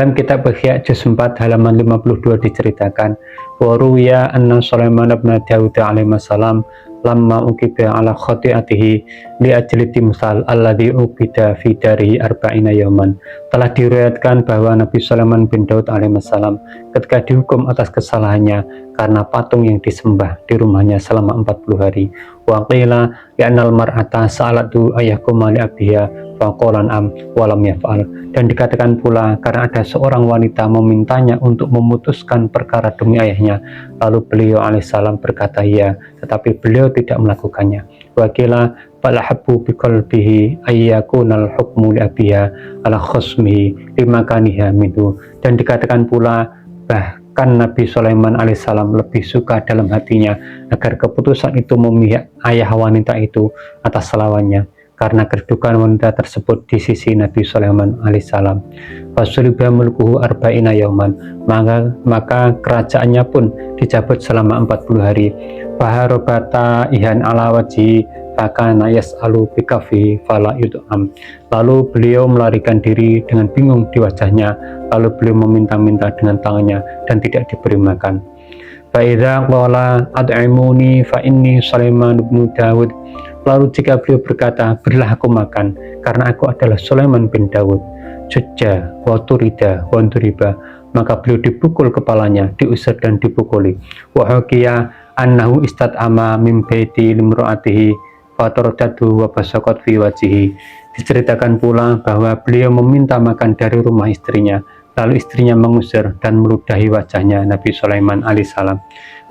Dalam kitab Ihya juz 4 halaman 52 diceritakan, wa ruwiya anna Sulaiman bin Daud alaihi salam lamma uqiba ala khati'atihi li ajli timsal alladhi uqida fi darihi arba'ina yawman. Telah diriwayatkan bahwa Nabi Sulaiman bin Daud alaihissalam ketika dihukum atas kesalahannya karena patung yang disembah di rumahnya selama 40 hari. Wa qila ya'nal mar'ata sa'alatu ayyakuma li abiha faqalan am walam yaf'al. Dan dikatakan pula karena ada seorang wanita memintanya untuk memutuskan perkara demi ayahnya, lalu beliau alaihissalam berkata ya, tetapi beliau tidak melakukannya. Wakila falahabbu biqalbihi ayyakunal hukmu li abiha ala khusmihi limakaniha minhu. Dan dikatakan pula bahkan Nabi Sulaiman alaihissalam lebih suka dalam hatinya agar keputusan itu memihak ayah wanita itu atas lawannya, karena kedudukan wanita tersebut di sisi Nabi Sulaiman alaihissalam. Fasuliba mulkuhu arba'ina yauman, maka kerajaannya pun dicabut selama 40 hari. Faharobata ihan ala wajhi fakana yas'alu bikafi fala yud'am. Lalu beliau melarikan diri dengan bingung di wajahnya, lalu beliau meminta-minta dengan tangannya dan tidak diberi makan. Fa'idha qala ad'imuni fa inni Sulaiman bin Daud. Lalu jika beliau berkata, berilah aku makan, karena aku adalah Sulaiman bin Daud. Jujja wa turida wa turiba, maka beliau dipukul kepalanya, diusir dan dipukuli. Wa haqiya annahu istat'ama min baiti limra'atihi fatardatu wa basaqat fi wajhihi. Diceritakan pula bahwa beliau meminta makan dari rumah istrinya, lalu istrinya mengusir dan meludahi wajahnya Nabi Sulaiman alaihissalam.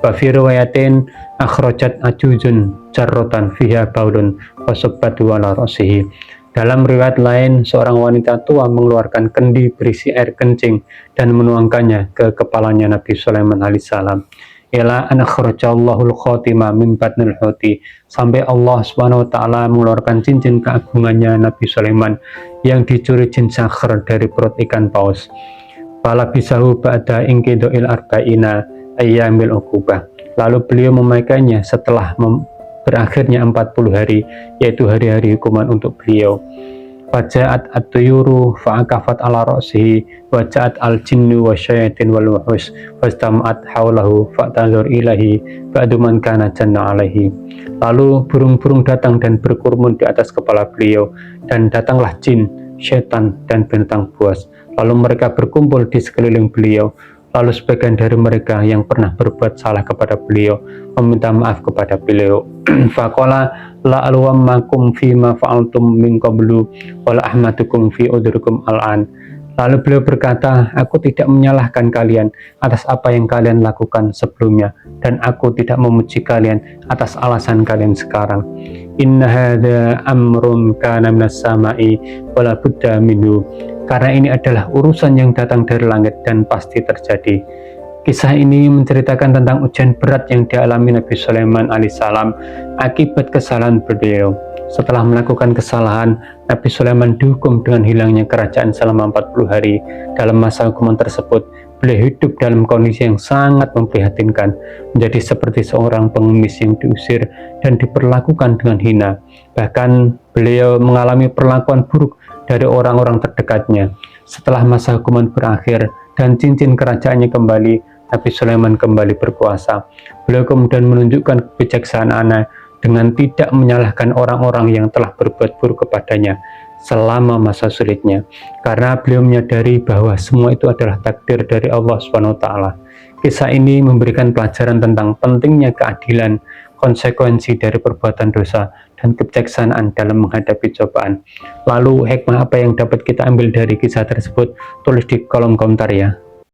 Wa fi riwayatin akhrajat ajuzun jarrotan fiha baulun wa subbatu ala ra'sihi. Dalam riwayat lain, seorang wanita tua mengeluarkan kendi berisi air kencing dan menuangkannya ke kepalanya Nabi Sulaiman alaihissalam. Ila an akhrajallahul khatima min batnil huti, sampai Allah Subhanahu wa taala mengeluarkan cincin keagungannya Nabi Sulaiman yang dicuri jin sakhar dari perut ikan paus. Fala bisahu ba'da inqidoil arba'ina ayyamil uqubah. Lalu beliau memakainya setelah berakhirnya 40 hari, yaitu hari-hari hukuman untuk beliau. Faja'at at-tuyuru fa'akafat ala ra'sihi wa ja'at al-jinnu wa syayatin wal wuhus fastama'at haulahu fa'tazur ilahi ba'du man kana janna alaihi. Lalu burung-burung datang dan berkerumun di atas kepala beliau, dan datanglah jin, syaitan, dan binatang buas. Lalu mereka berkumpul di sekeliling beliau. Lalu sebagian dari mereka yang pernah berbuat salah kepada beliau meminta maaf kepada beliau. Faqala la alwammakum fima fa'altum min qablu wa la ahmadukum fi udrikum al'an. Lalu beliau berkata, aku tidak menyalahkan kalian atas apa yang kalian lakukan sebelumnya, dan aku tidak memuji kalian atas alasan kalian sekarang. Inna hadza amrun kana minas sama'i wa la budda minhu. Karena ini adalah urusan yang datang dari langit dan pasti terjadi. Kisah ini menceritakan tentang ujian berat yang dialami Nabi Sulaiman alaihissalam akibat kesalahan beliau. Setelah melakukan kesalahan, Nabi Sulaiman dihukum dengan hilangnya kerajaan selama 40 hari. Dalam masa hukuman tersebut, beliau hidup dalam kondisi yang sangat memprihatinkan, menjadi seperti seorang pengemis yang diusir dan diperlakukan dengan hina. Bahkan beliau mengalami perlakuan buruk dari orang-orang terdekatnya. Setelah masa hukuman berakhir dan cincin kerajaannya kembali, Nabi Sulaiman kembali berkuasa. Beliau kemudian menunjukkan kebijaksanaannya dengan tidak menyalahkan orang-orang yang telah berbuat buruk kepadanya selama masa sulitnya, karena beliau menyadari bahwa semua itu adalah takdir dari Allah SWT. Kisah ini memberikan pelajaran tentang pentingnya keadilan, konsekuensi dari perbuatan dosa, dan kebijaksanaan dalam menghadapi cobaan. Lalu hikmah apa yang dapat kita ambil dari kisah tersebut? Tulis di kolom komentar ya.